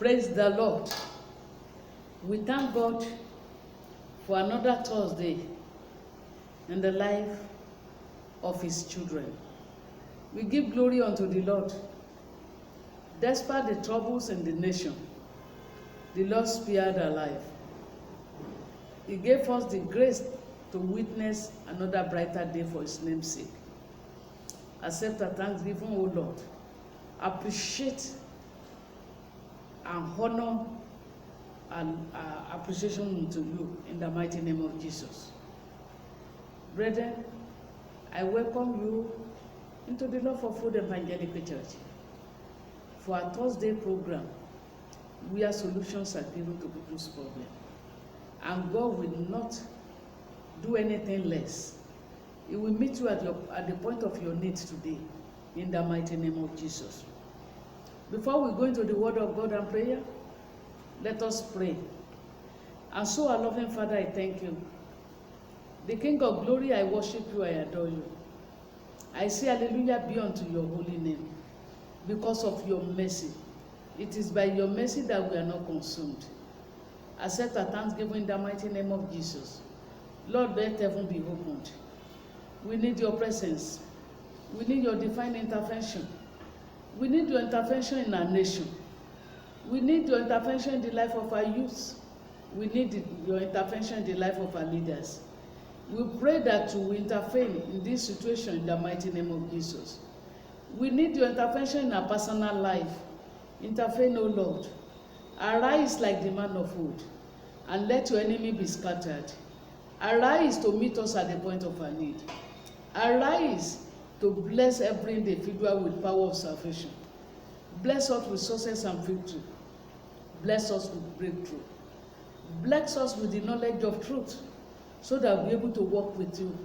Praise the Lord. We thank God for another Thursday in the life of His children. We give glory unto the Lord. Despite the troubles in the nation, the Lord spared our life. He gave us the grace to witness another brighter day for His name's sake. Accept our thanksgiving, O Lord. Appreciate and honor and appreciation to you in the mighty name of Jesus. Brethren, I welcome you into the Love for Food Evangelical Church for our Thursday program where solutions are given to people's problems. And God will not do anything less. He will meet you at the point of your need today in the mighty name of Jesus. Before we go into the word of God and prayer, let us pray. And so, our loving Father, I thank you. The King of glory, I worship you, I adore you. I say hallelujah be unto your holy name because of your mercy. It is by your mercy that we are not consumed. Accept our thanksgiving in the mighty name of Jesus. Lord, let heaven be opened. We need your presence. We need your divine intervention. We need your intervention in our nation. We need your intervention in the life of our youth. We need your intervention in the life of our leaders. We pray that you will intervene in this situation in the mighty name of Jesus. We need your intervention in our personal life. Intervene, O Lord. Arise like the man of old, and let your enemy be scattered. Arise to meet us at the point of our need. Arise to bless every individual with power of salvation. Bless us with success and victory. Bless us with breakthrough. Bless us with the knowledge of truth, so that we'll be able to walk with you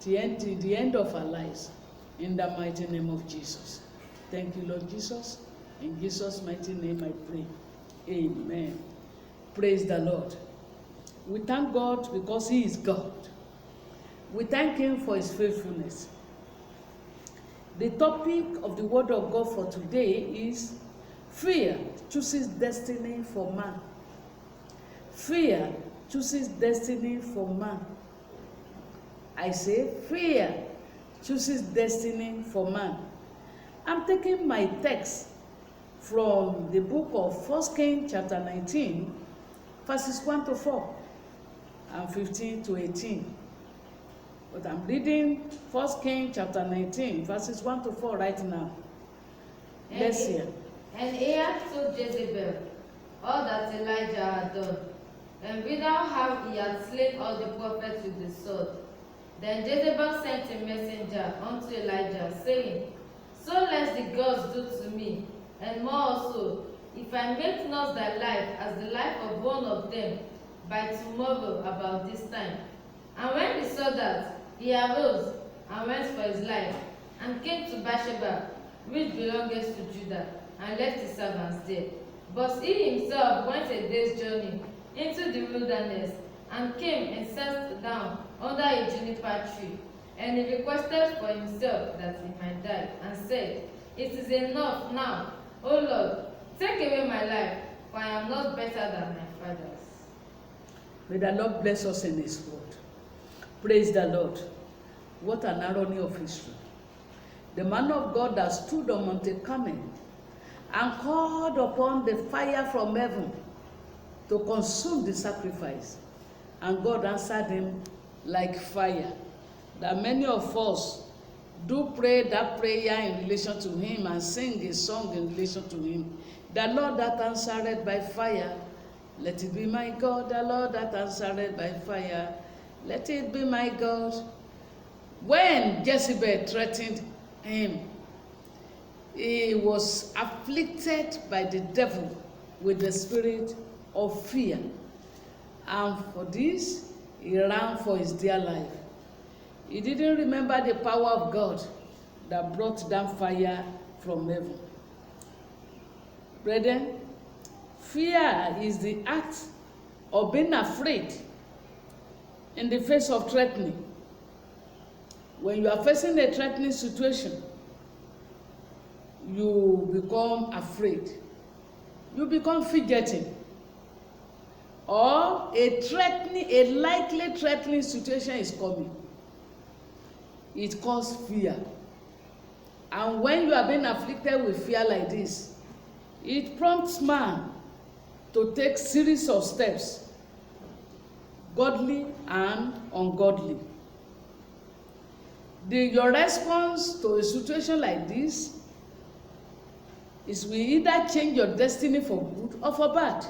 till the end of our lives. In the mighty name of Jesus. Thank you, Lord Jesus. In Jesus' mighty name I pray. Amen. Praise the Lord. We thank God because He is God. We thank Him for His faithfulness. The topic of the word of God for today is fear chooses destiny for man. Fear chooses destiny for man. I say fear chooses destiny for man. I'm taking my text from the book of 1 Kings chapter 19, verses 1 to 4 and 15 to 18. But I'm reading 1 Kings chapter 19, verses 1 to 4 right now. Let's hear. And Ahab told Jezebel all that Elijah had done, and without how he had slain all the prophets with the sword. Then Jezebel sent a messenger unto Elijah, saying, So lest the gods do to me, and more also, if I make not thy life as the life of one of them by tomorrow about this time. And when he saw that, he arose and went for his life, and came to Beersheba, which belongeth to Judah, and left his servants there. But he himself went a day's journey into the wilderness, and came and sat down under a juniper tree. And he requested for himself that he might die, and said, It is enough now, O Lord, take away my life, for I am not better than my fathers. May the Lord bless us in His word. Praise the Lord. What an irony of history. The man of God that stood on Mount Carmel and called upon the fire from heaven to consume the sacrifice. And God answered him like fire. That many of us do pray that prayer in relation to Him and sing a song in relation to Him. The Lord that answered by fire, let it be my God. The Lord that answered by fire, let it be my God. When Jezebel threatened him, he was afflicted by the devil with the spirit of fear. And for this, he ran for his dear life. He didn't remember the power of God that brought down fire from heaven. Brethren, fear is the act of being afraid in the face of threatening. When you are facing a threatening situation, you become afraid. you become fidgeting, or a likely threatening situation is coming. It causes fear. And when you are being afflicted with fear like this, it prompts man to take series of steps, godly and ungodly. Your response to a situation like this is we either change your destiny for good or for bad.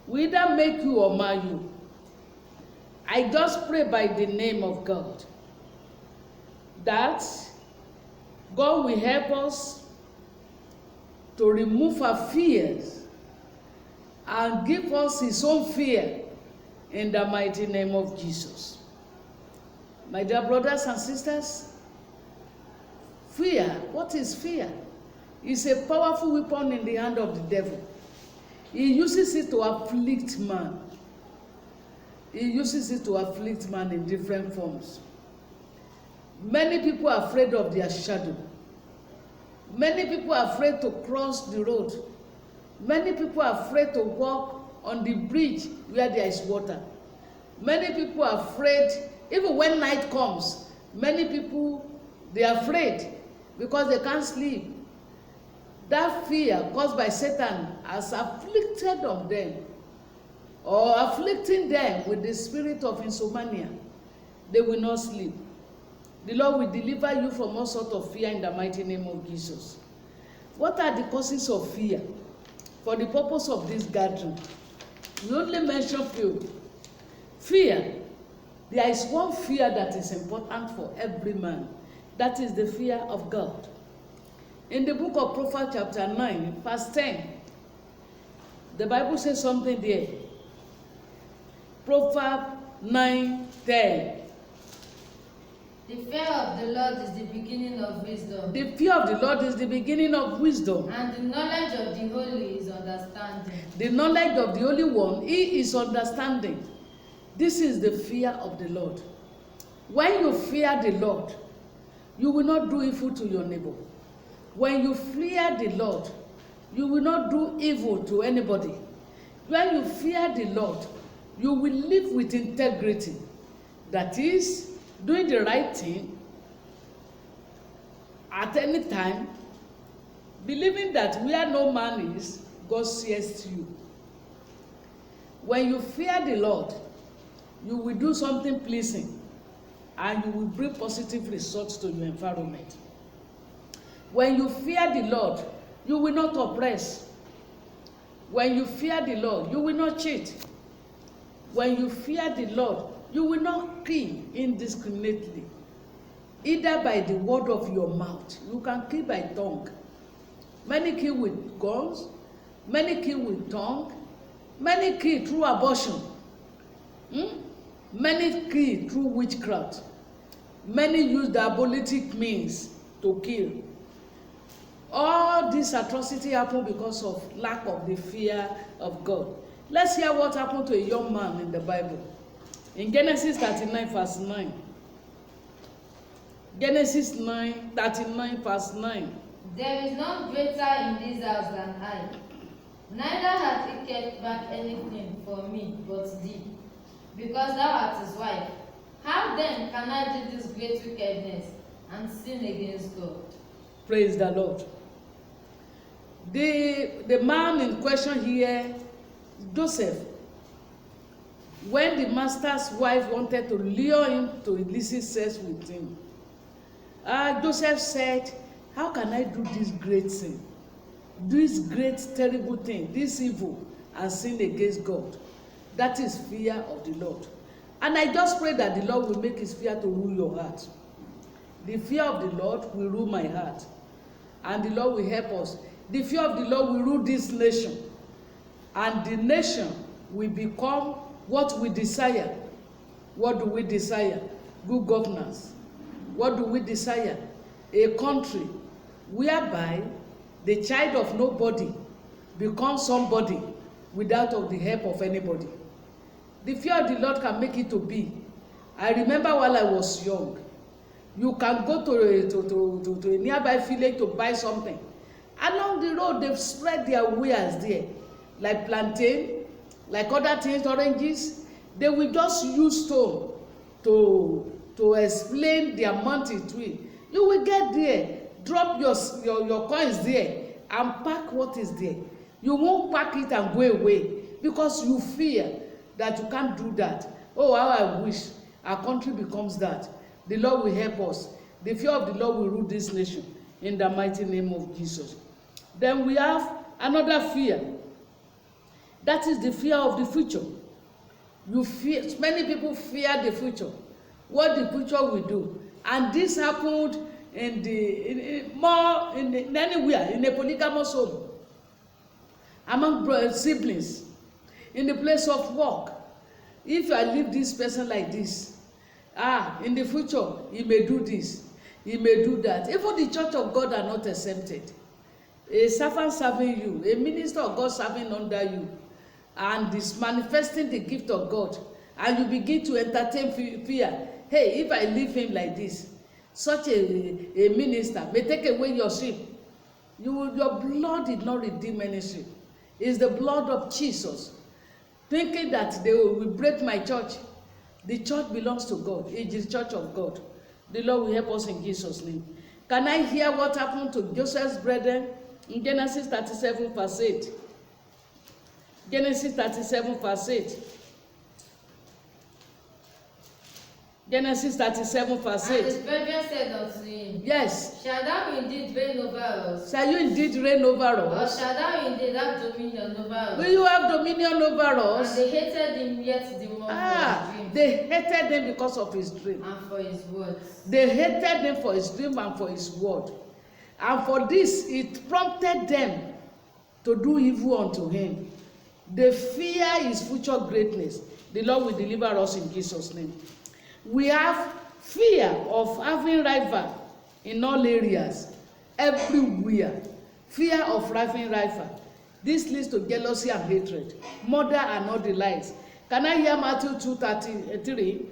We either make you or mar you. I just pray by the name of God that God will help us to remove our fears and give us his own fear in the mighty name of Jesus. My dear brothers and sisters, fear, what is fear? It's a powerful weapon in the hand of the devil. He uses it to afflict man. He uses it to afflict man in different forms. Many people are afraid of their shadow. Many people are afraid to cross the road. Many people are afraid to walk on the bridge where there is water. Many people are afraid, even when night comes, many people, they are afraid because they can't sleep. That fear caused by Satan has afflicted on them, or afflicting them with the spirit of insomnia. They will not sleep. The Lord will deliver you from all sorts of fear in the mighty name of Jesus. What are the causes of fear? For the purpose of this gathering, we only mention few. Fear. There is one fear that is important for every man. That is the fear of God. In the book of Proverbs chapter 9, verse 10, the Bible says something there. Proverbs 9:10. The fear of the Lord is the beginning of wisdom. The fear of the Lord is the beginning of wisdom. And the knowledge of the Holy is understanding. The knowledge of the Holy One, he is understanding. This is the fear of the Lord. When you fear the Lord, you will not do evil to your neighbor. When you fear the Lord, you will not do evil to anybody. When you fear the Lord, you will live with integrity. That is, doing the right thing at any time, believing that where no man is, God sees you. When you fear the Lord, you will do something pleasing and you will bring positive results to your environment. When you fear the Lord, you will not oppress. When you fear the Lord, you will not cheat. When you fear the Lord, you will not kill indiscriminately, either by the word of your mouth. You can kill by tongue. Many kill with guns, many kill with tongue, many kill through abortion, many kill through witchcraft, many use diabolic means to kill. All this atrocity happened because of lack of the fear of God. Let's hear what happened to a young man in the Bible. In Genesis 39 verse 9. Genesis 39 verse 9. There is none greater in this house than I. Neither hath he kept back anything for me but thee, because thou art his wife. How then can I do this great wickedness and sin against God? Praise the Lord. The man in question here, Joseph, when the master's wife wanted to lure him to illicit sex with him, Joseph said, how can I do this great sin, this great terrible thing, this evil, and sin against God? That is fear of the Lord. And I just pray that the Lord will make his fear to rule your heart. The fear of the Lord will rule my heart, and the Lord will help us. The fear of the Lord will rule this nation, and the nation will become what we desire. What do we desire? Good governance. What do we desire? A country whereby the child of nobody becomes somebody without of the help of anybody. The fear of the Lord can make it to be. I remember while I was young, you can go to a nearby village to buy something, Along the road, they've spread their wares there, like plantain, like other things, oranges. They will just use stone to explain their money to it. You will get there, drop your coins there, and pack what is there. You won't pack it and go away because you fear that you can't do that. Oh, how I wish our country becomes that. The Lord will help us. The fear of the Lord will rule this nation in the mighty name of Jesus. Then we have another fear. That is the fear of the future. You fear, many people fear the future, what the future will do. And this happened more in anywhere, in a polygamous home, among siblings, in the place of work. If I leave this person like this, in the future, he may do this, he may do that. Even the church of God are not exempted. A servant serving you, a minister of God serving under you, and is manifesting the gift of God, and you begin to entertain fear. Hey, if I leave him like this, such a minister may take away your sheep. Your blood did not redeem any sheep. It's the blood of Jesus. Thinking that they will break my church. The church belongs to God. It is the church of God. The Lord will help us in Jesus' name. Can I hear what happened to Joseph's brethren in Genesis 37 verse 8? Genesis 37 verse 8. Genesis 37 verse 8. And his brethren said unto him, Yes. Shall thou indeed reign over us? Shall you indeed reign over Or us? shall thou indeed have dominion over us? Will you have dominion over us? And they hated him yet the more for his dreams, They hated him because of his dream. and for his words. They hated him for his dream and for his word. And for this, it prompted them to do evil unto him. They fear his future greatness. The Lord will deliver us in Jesus' name. We have fear of having rival in all areas, everywhere. Fear of having rival. This leads to jealousy and hatred, murder and all the lies. Can I hear Matthew 2:33?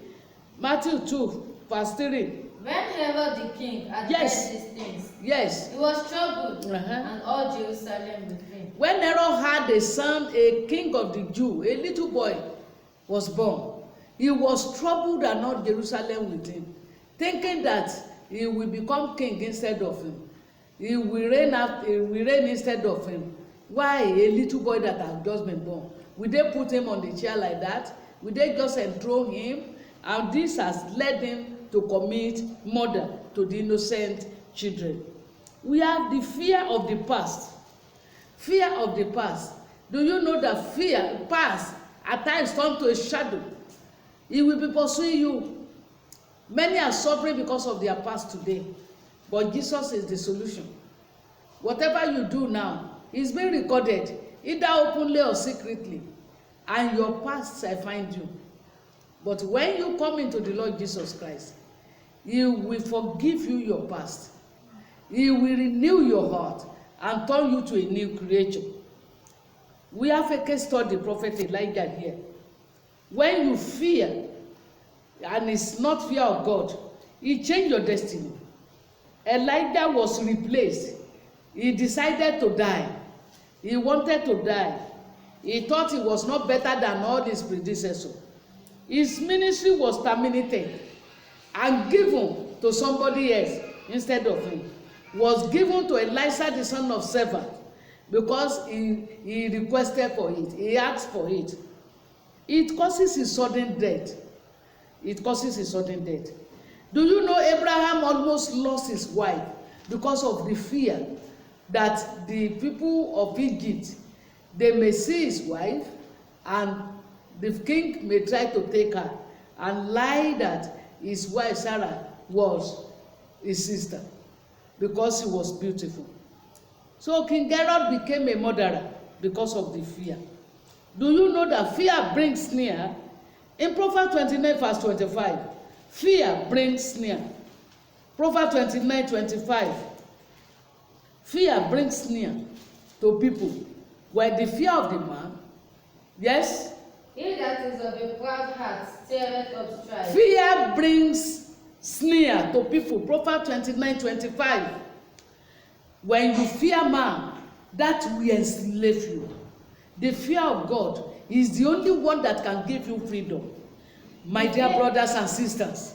Matthew 2 verse 3. When Herod the king had heard these things, Yes. he was troubled, Uh-huh. and all Jerusalem with him. When Herod had a son, a king of the Jews, a little boy was born. He was troubled and all Jerusalem with him, thinking that he will become king instead of him. He will reign instead of him. Why a little boy that has just been born? Will they put him on the chair like that? Will they just enthrone him? And this has led him to commit murder to the innocent children. We have the fear of the past. Fear of the past. Do you know that fear, past, at times turn to a shadow? It will be pursuing you. Many are suffering because of their past today, but Jesus is the solution. Whatever you do now is being recorded, either openly or secretly, and your past shall find you. But when you come into the Lord Jesus Christ, He will forgive you your past. He will renew your heart and turn you to a new creature. We have a case study, Prophet Elijah here. When you fear, and it's not fear of God, He changed your destiny. Elijah was replaced. He decided to die. He wanted to die. He thought he was not better than all his predecessors. His ministry was terminated and given to somebody else instead of him. Was given to Elisha the son of Shaphat because he requested for it. He asked for it. It causes his sudden death. It causes his sudden death. Do you know Abraham almost lost his wife because of the fear that the people of Egypt, they may see his wife and the king may try to take her and lie that his wife Sarah was his sister because she was beautiful. So King Herod became a murderer because of the fear. Do you know that fear brings snare? In Proverbs 29 verse 25, fear brings snare. Proverbs 29:25, fear brings snare to people. Where the fear of the man, yes? He that is of a proud heart stirreth up strife. Fear brings snare to people. Proverbs 29:25. When you fear man, that will enslave you. The fear of God is the only one that can give you freedom. My dear brothers and sisters,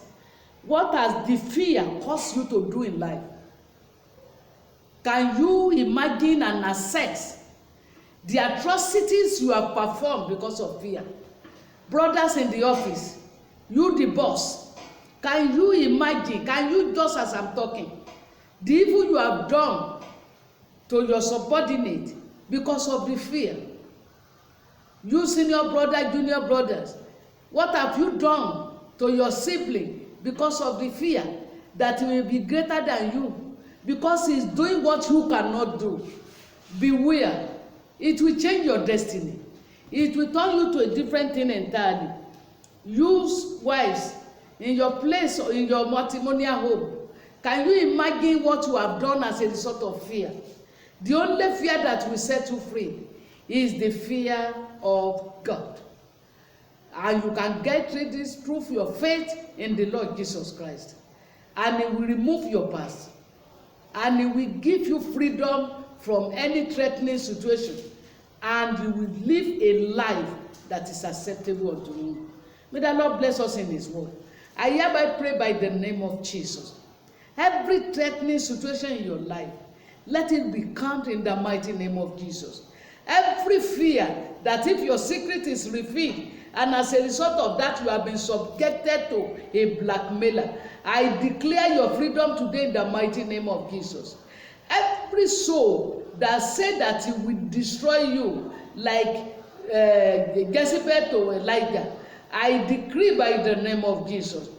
what has the fear caused you to do in life? Can you imagine and assess the atrocities you have performed because of fear? Brothers in the office, you the boss, can you imagine, can you, just as I'm talking, the evil you have done to your subordinate because of the fear? You senior brother, junior brothers, what have you done to your sibling because of the fear that he will be greater than you, because he's doing what you cannot do? Beware. It will change your destiny. It will turn you to a different thing entirely. Use wives in your place or in your matrimonial home. Can you imagine what you have done as a result of fear? The only fear that will set you free is the fear of God. And you can get rid of this through your faith in the Lord Jesus Christ. And He will remove your past. And He will give you freedom from any threatening situation. And you will live a life that is acceptable unto Him. May the Lord bless us in His word. I hereby pray by the name of Jesus. Every threatening situation in your life, let it be calmed in the mighty name of Jesus. Every fear that if your secret is revealed, and as a result of that you have been subjected to a blackmailer, I declare your freedom today in the mighty name of Jesus. Every soul that said that it will destroy you, like Jezebel to Elijah, I decree by the name of Jesus,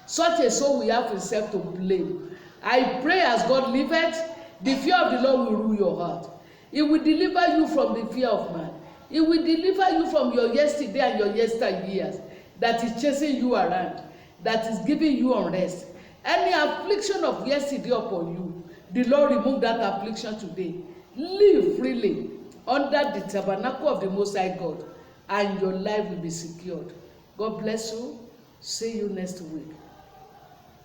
such a soul will have himself to blame. I pray as God liveth, the fear of the Lord will rule your heart. It will deliver you from the fear of man. It will deliver you from your yesterday and your yesteryears that is chasing you around, that is giving you unrest. Any affliction of yesterday upon you, the Lord remove that affliction today. Live freely under the tabernacle of the Most High God, and your life will be secured. God bless you. See you next week.